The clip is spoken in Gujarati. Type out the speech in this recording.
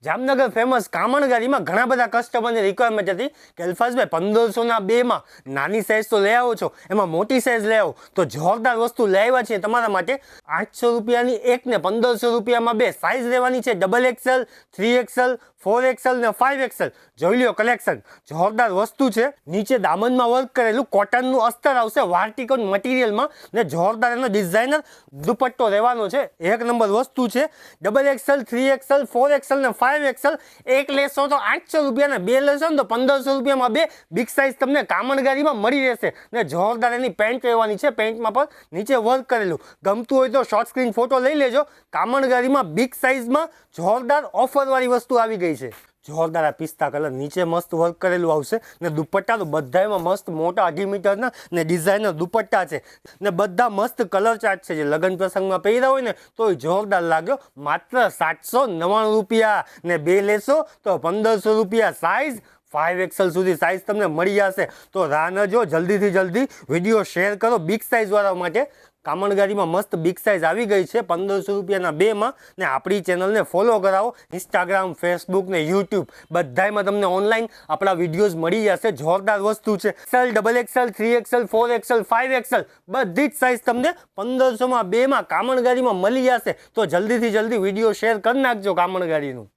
જામનગર ફેમસ કામણગારીમાં ઘણા બધા કસ્ટમરની રિક્વાયરમેન્ટ હતી કે અલ્ફાઝભાઈ 1500ના બેમાં નાની સાઇઝ તો લઈ આવો છો, એમાં મોટી સાઇઝ લઈ આવો તો જોરદાર વસ્તુ લઈ આવ્યા છીએ તમારા માટે। 800 રૂપિયાની એક ને 1500 રૂપિયામાં બે સાઇઝ રહેવાની છે, ડબલ એક્સેલ, 3XL, 4XL ને 5XL। જોઈ લ્યો કલેક્શન, જોરદાર વસ્તુ છે। નીચે દામનમાં વર્ક કરેલું કોટનનું અસ્તર આવશે વાર્ટિકન મટીરિયલમાં ને જોરદાર એનો ડિઝાઇનર દુપટ્ટો રહેવાનો છે, એક નંબર વસ્તુ છે। ડબલ એક્સેલ, 3XL, 4XL ને 5XL એક લેશો તો 800 રૂપિયા ને બે લેશો ને તો 1500 રૂપિયામાં બે બિગ સાઇઝ તમને કામણગારીમાં મળી રહેશે ને જોરદાર એની પેન્ટ રહેવાની છે, પેન્ટમાં પણ નીચે વર્ક કરેલું। ગમતું હોય તો શોર્ટ સ્ક્રીન ફોટો લઈ લેજો। કામણગારીમાં બિગ સાઇઝમાં જોરદાર ઓફરવાળી વસ્તુ આવી ગઈ છે। જોરદાર આ પિસ્તા કલર, નીચે મસ્ત વર્ક કરેલું આવશે ને દુપટ્ટા તો બધામાં મસ્ત મોટા 2.5 મીટરના ને ડિઝાઇનર દુપટ્ટા છે ને બધા મસ્ત કલર ચાર્ટ છે, જે લગ્ન પ્રસંગમાં પહેર્યા હોય ને તો જોરદાર લાગ્યો। માત્ર 799 રૂપિયા ને બે લેશો તો 1500 રૂપિયા સાઇઝ 5XL સુધી સાઇઝ તમને મળી જશે। તો રાહ ન જો, જલ્દીથી જલ્દી વિડીયો શેર કરો બિગ સાઇઝવાળા માટે। કામણગારીમાં મસ્ત બિગ સાઇઝ આવી ગઈ છે 1500 રૂપિયાના બેમાં ને આપણી ચેનલને ફોલો કરાવો, ઇન્સ્ટાગ્રામ, ફેસબુક ને યુટ્યુબ બધામાં તમને ઓનલાઈન આપણા વિડીયોઝ મળી જશે। જોરદાર વસ્તુ છે, XL, XXL, 3XL, 4XL, 5XL બધી જ સાઇઝ તમને 1500માં બેમાં કામણગારીમાં મળી જશે। તો જલ્દીથી જલ્દી વિડીયો શેર કરી નાખજો કામણગારીનું।